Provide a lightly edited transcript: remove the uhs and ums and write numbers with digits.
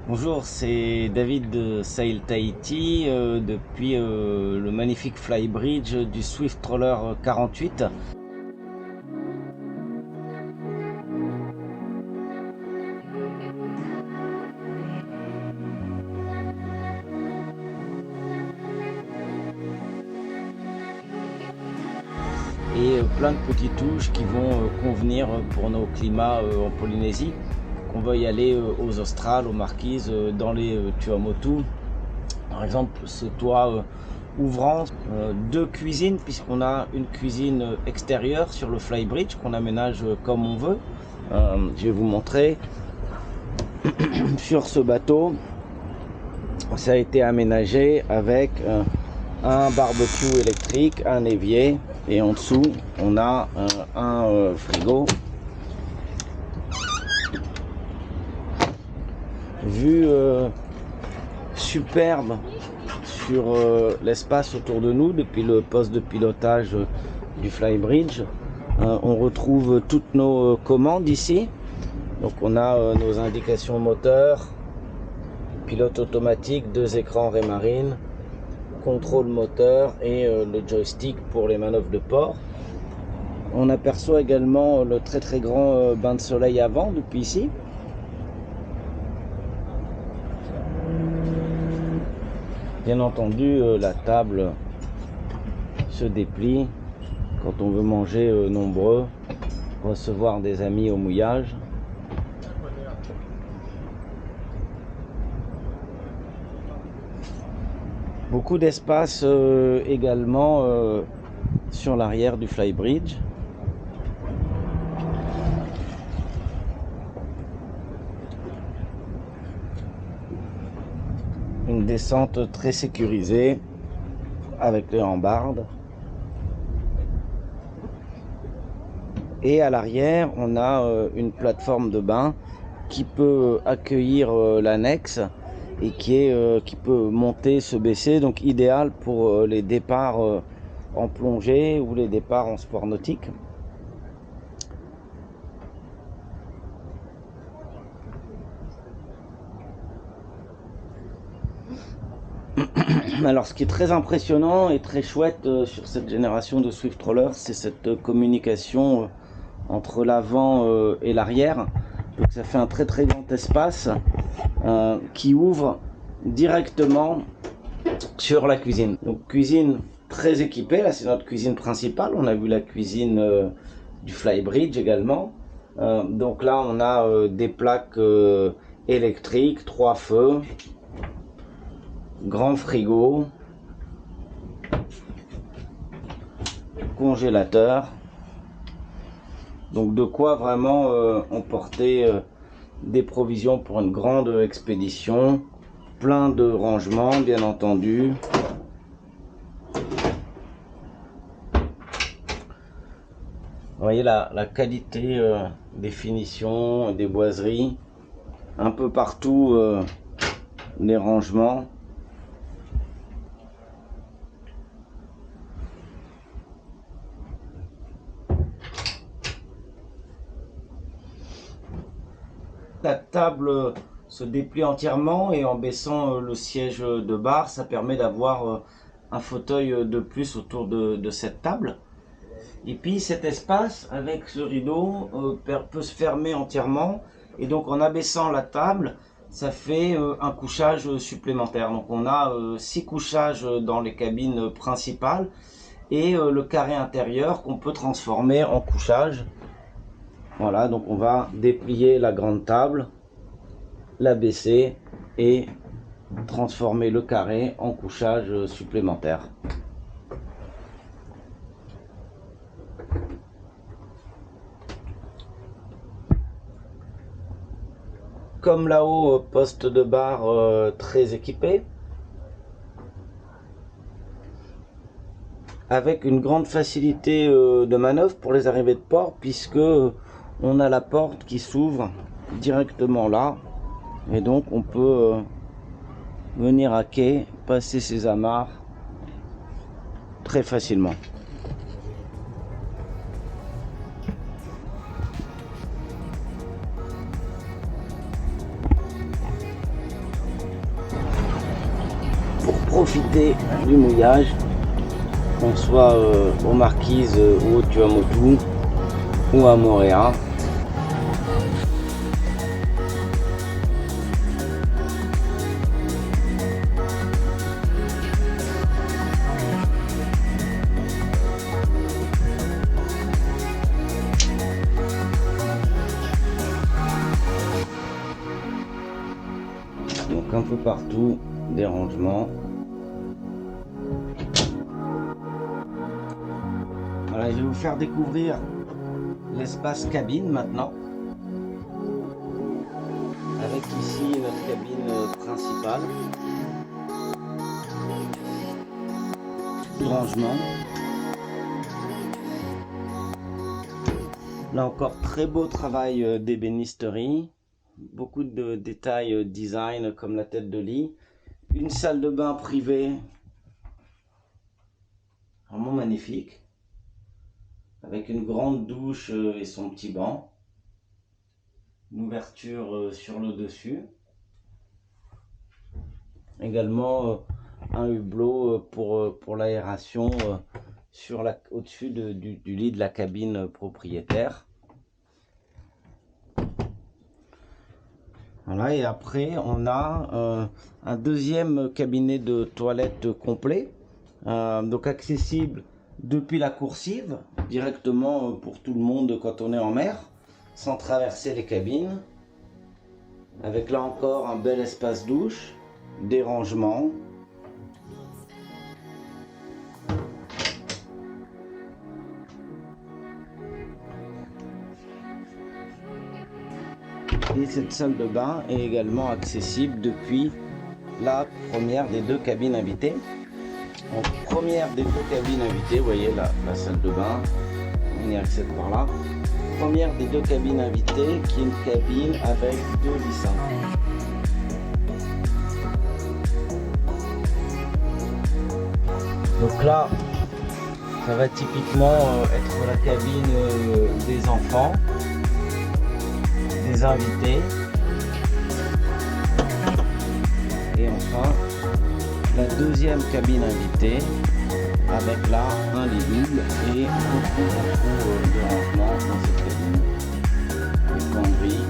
Bonjour, c'est David de Sail Tahiti depuis le magnifique flybridge du Swift Roller 48. Et plein de petites touches qui vont convenir pour nos climats en Polynésie. Qu'on veuille aller aux Australes, aux Marquises, dans les Tuamotu. Par exemple, ce toit ouvrant, deux cuisines, puisqu'on a une cuisine extérieure sur le flybridge qu'on aménage comme on veut. Je vais vous montrer. Sur ce bateau, ça a été aménagé avec un barbecue électrique, un évier, et en dessous on a un frigo. Vue superbe sur l'espace autour de nous depuis le poste de pilotage du flybridge. On retrouve toutes nos commandes ici. Donc on a nos indications moteur, pilote automatique, deux écrans Raymarine, contrôle moteur et le joystick pour les manœuvres de port. On aperçoit également le très grand bain de soleil avant depuis ici. Bien entendu, la table se déplie quand on veut manger nombreux, recevoir des amis au mouillage. Beaucoup d'espace également sur l'arrière du flybridge. Une descente très sécurisée avec les rambardes. Et à l'arrière, on a une plateforme de bain qui peut accueillir l'annexe et qui peut monter, se baisser, donc idéal pour les départs en plongée ou les départs en sport nautique. Alors ce qui est très impressionnant et très chouette sur cette génération de Swift Roller, c'est cette communication entre l'avant et l'arrière. Donc ça fait un très grand espace qui ouvre directement sur la cuisine. Donc cuisine très équipée, là c'est notre cuisine principale. On a vu la cuisine du flybridge également. Donc là on a des plaques électriques, 3 feux, grand frigo, congélateur. Donc de quoi vraiment emporter des provisions pour une grande expédition. Plein de rangements bien entendu. Vous voyez la qualité des finitions, des boiseries. Un peu partout les rangements. La table se déplie entièrement et en baissant le siège de bar, ça permet d'avoir un fauteuil de plus autour de cette table. Et puis cet espace avec ce rideau peut se fermer entièrement et donc en abaissant la table, ça fait un couchage supplémentaire. Donc on a 6 couchages dans les cabines principales et le carré intérieur qu'on peut transformer en couchage. Voilà, donc on va déplier la grande table, la baisser et transformer le carré en couchage supplémentaire. Comme là-haut, poste de bar très équipé, avec une grande facilité de manœuvre pour les arrivées de port, puisque on a la porte qui s'ouvre directement là, et donc on peut venir à quai, passer ses amarres très facilement. profiter du mouillage, qu'on soit aux Marquises ou au Tuamotu ou à Moorea. Donc un peu partout, des rangements. Voilà, je vais vous faire découvrir l'espace cabine maintenant. Avec ici notre cabine principale. Tout rangement. Là encore, très beau travail d'ébénisterie. Beaucoup de détails design comme la tête de lit. Une salle de bain privée. Vraiment magnifique. Avec une grande douche et son petit banc. Une ouverture sur le dessus. Également un hublot pour l'aération au-dessus du lit de la cabine propriétaire. Voilà, et après on a un deuxième cabinet de toilette complet, donc accessible depuis la coursive, directement pour tout le monde quand on est en mer, sans traverser les cabines, avec là encore un bel espace douche, des rangements. Et cette salle de bain est également accessible depuis la première des deux cabines invitées. Donc, première des deux cabines invitées, vous voyez la salle de bain, on y accède par là. Première des deux cabines invitées qui est une cabine avec deux lits simples. Donc là, ça va typiquement être la cabine des enfants, des invités, et enfin la deuxième cabine invitée avec là un lit double et beaucoup de rangement dans cette cabine, des cambris.